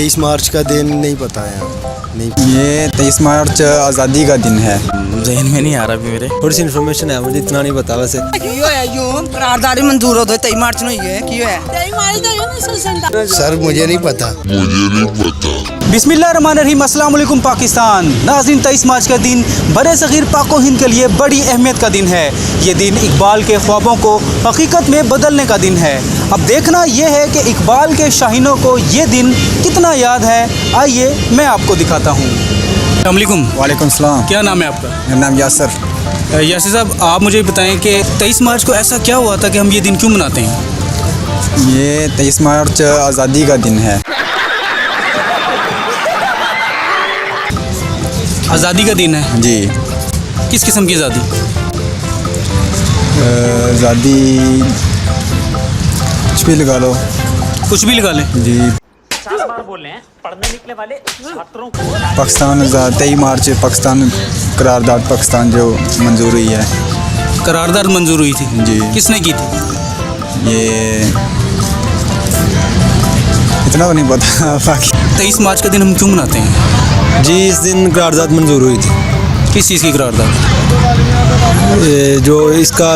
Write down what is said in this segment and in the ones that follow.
23 मार्च का दिन नहीं पता है नहीं। ये 23 मार्च आज़ादी का दिन है। जहन में नहीं आ रहा अभी मेरे। थोड़ी सी इन्फॉर्मेशन है, मुझे इतना नहीं पता वैसे। करारदाद मंजूर हो 23 मार्च ਨੂੰ है क्यों है सर मुझे नहीं पता। बिस्मिल्लाहिर्रहमानिर्रहीम, अस्सलाम वालेकुम पाकिस्तान। नाज़रीन, 23 मार्च का दिन बड़े सग़ीर पाक व हिंद के लिए बड़ी अहमियत का दिन है। ये दिन इकबाल के ख्वाबों को हकीकत में बदलने का दिन है। अब देखना यह है कि इकबाल के शाहीनों को ये दिन कितना याद है। आइए मैं आपको दिखाता हूँ। अस्सलाम वालेकुम। वालेकुम सलाम। क्या नाम है आपका? मेरा नाम यासर। यासिर साहब, आप मुझे बताएं कि 23 मार्च को ऐसा क्या हुआ था कि हम ये दिन क्यों मनाते हैं? ये 23 मार्च आज़ादी का दिन है। आज़ादी का दिन है जी। किस किस्म की आज़ादी? आज़ादी कुछ भी लगा लो। कुछ भी लगा लें। जी। बोल रहे हैं पढ़ने निकले वाले छात्रों को पाकिस्तान 23 मार्च पाकिस्तान करारदाद पाकिस्तान जो मंजूर हुई है। करारदाद मंजूर हुई थी जी। किसने की थी? ये इतना तो नहीं पता बाकी। 23 मार्च का दिन हम क्यों मनाते हैं? जी, इस दिन करारदाद मंजूर हुई थी। किस चीज़ की करारदाद? जो इसका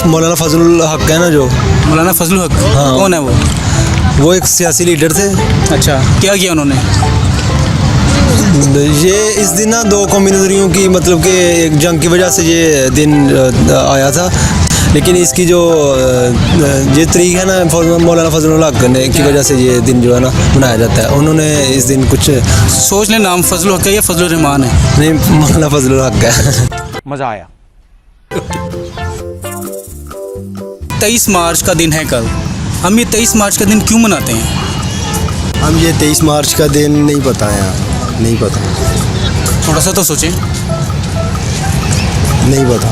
मौलाना फजलुल हक है ना, जो मौलाना फजलुल हक। हाँ। कौन है वो एक सियासी लीडर थे। अच्छा, क्या किया उन्होंने? ये इस दिन ना दो कौमी नज़रियों की मतलब कि एक जंग की वजह से ये दिन आया था। लेकिन इसकी जो ये तरीक है ना, मौलाना फजलुल हक ने की वजह से ये दिन जो है ना मनाया जाता है। उन्होंने इस दिन कुछ सोच ले, नाम फजलुल हक है या फजलुर रहमान है? नहीं, मौलाना फजलुल हक है। मज़ा आया। 23 मार्च का दिन है कल। हम ये 23 मार्च का दिन क्यों मनाते हैं? हम ये 23 मार्च का दिन नहीं पता है, नहीं पता। थोड़ा सा तो सोचें। नहीं पता।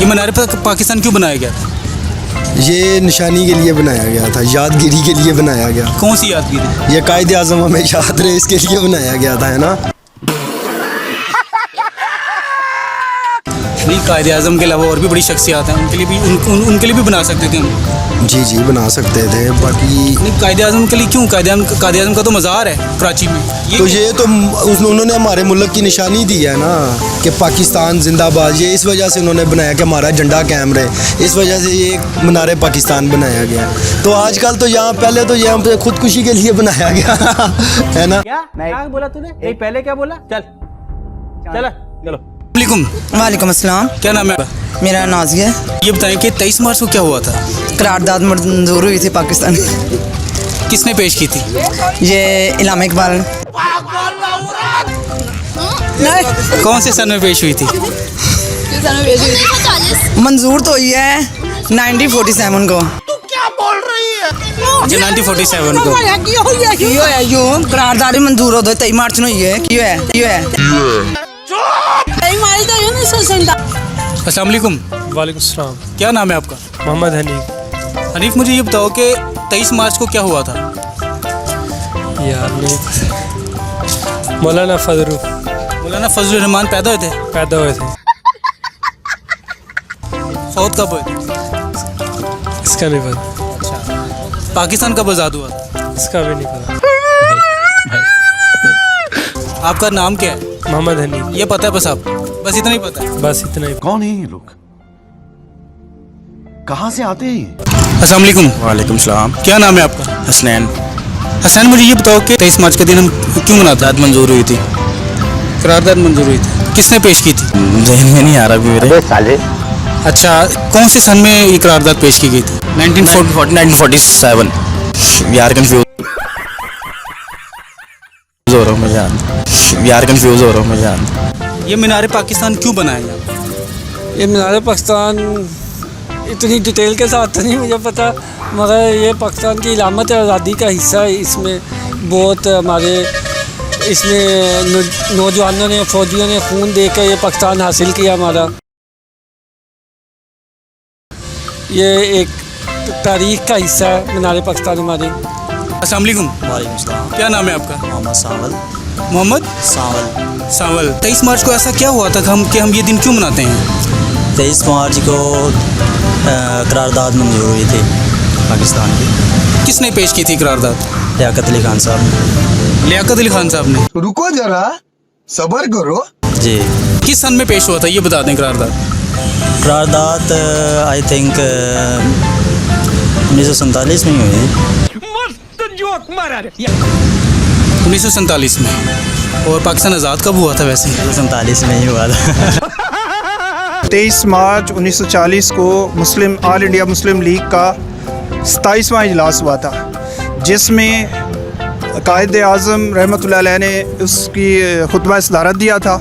ये मीनार पाकिस्तान क्यों बनाया गया था? ये निशानी के लिए बनाया गया था, यादगिरी के लिए बनाया गया। कौन सी यादगिरी? ये कायदे आज़म हमें याद रहे इसके लिए बनाया गया था, है ना। नहीं, कायदे आज़म के अलावा और भी बड़ी शख्सियात हैं, उनके लिए भी उनके लिए भी बना सकते थे हम। जी जी, बना सकते थे। बाकी नहीं, कायदे आज़म के लिए क्यों? कायदे आज़म का तो मज़ार है कराची में। तो ये तो उन्होंने हमारे मुल्क की निशानी दी है ना कि पाकिस्तान जिंदाबाद। ये इस वजह से उन्होंने बनाया कि हमारा झंडा कायम रहे। इस वजह से ये मीनार पाकिस्तान बनाया गया। तो आजकल तो यहाँ पहले तो ये हम खुदकुशी के लिए बनाया गया है ना। क्या बोला तूने? नहीं, पहले क्या बोला? चल चलो। वालेकुम अस्सलाम। क्या नाम है आपका? मेरा नाज़िया। ये बताएं कि 23 मार्च को क्या हुआ था? करारदाद मंजूर हुई थी पाकिस्तान। किसने पेश की थी? ये इलामा इकबाल। कौन से सन में पेश हुई थी? मंजूर तो हुई है 1947 को। अच्छा, 1947 को। क्यों है यूं? करारदाद मंजूर हो 23 मार्च ਨੂੰ है क्यों है? अस्सलाम वालेकुम। वालेकुम सलाम। क्या नाम है आपका? मोहम्मद हनीफ। हनीफ, मुझे ये बताओ कि 23 मार्च को क्या हुआ था? यार नहीं पता। मौलाना फजलुर रहमान पैदा हुए थे? पैदा हुए थे। फौत कब हुए? इसका नहीं पता। पाकिस्तान कब आज़ाद हुआ था? इसका भी नहीं पता। आपका नाम क्या है? मोहम्मद हनीफ। ये पता है बस आप? बस इतना ही पता है? बस इतना ही। कौन है ये लोग? कहाँ से आते हैं? अस्सलाम वालेकुम। वालेकुम सलाम। क्या नाम है आपका? हसनैन। हसन, मुझे ये बताओ कि 23 मार्च का दिन हम क्यों मनाते हैं? करारदाद मंजूर हुई थी। करारदाद मंजूर हुई थी। किसने पेश की थी? जहन में नहीं आ रहा अभी मेरे। अच्छा, कौन से सन में ये करारदाद पेश की गई थी? 1947। यार कंफ्यूज हो रहा हूँ मैं जान। ये मीनार पाकिस्तान क्यों बनाया गया? ये मीनार पाकिस्तान इतनी डिटेल के साथ तो नहीं मुझे पता, मगर ये पाकिस्तान की इलामत आज़ादी का हिस्सा है। इसमें बहुत हमारे इसमें नौजवानों ने, फौजियों ने खून देकर ये पाकिस्तान हासिल किया हमारा। ये एक तारीख का हिस्सा है मीनार पाकिस्तान हमारी। अस्सलाम वालेकुम। वालेकुम सलाम। क्या नाम है आपका? मोहम्मद सावल। मोहम्मद सावल। 23 मार्च को ऐसा क्या हुआ था कि हम ये दिन क्यों मनाते हैं? 23 मार्च को करारदाद मंजूर हुई थी पाकिस्तान की। किसने पेश की थी करारदाद? लियाकत अली खान साहब लियाकत अली खान साहब ने। रुको जरा, सबर करो। जी। किस सन में पेश हुआ था ये बता दें करारदाद। करारदाद आई थिंक 1947 में ही हुई थी। 1947 में। और पाकिस्तान आज़ाद कब हुआ था वैसे? 1947 में ही हुआ था। 23 मार्च 1940 को मुस्लिम ऑल इंडिया मुस्लिम लीग का 27वां इजलास हुआ था, जिसमें कायद आज़म रहमतुल्लाह अलैह ने उसकी खुतबा सदारत दिया था,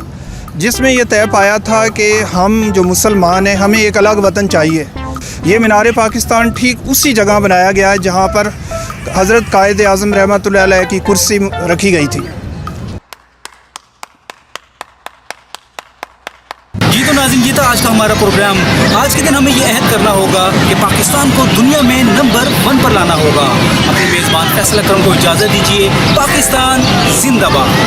जिसमें यह तय पाया था कि हम जो मुसलमान हैं हमें एक अलग वतन चाहिए। ये मीनार पाकिस्तान ठीक उसी जगह बनाया गया है जहाँ पर हज़रत कायद आज़म रहमतुल्लाह अलैह की कुर्सी रखी गई थी। जी तो नाज़रीन, ये था आज का हमारा प्रोग्राम। आज के दिन हमें ये अहद करना होगा कि पाकिस्तान को दुनिया में नंबर 1 पर लाना होगा। अपने मेज़बान फैसल अकरम को इजाज़त दीजिए। पाकिस्तान जिंदाबाद।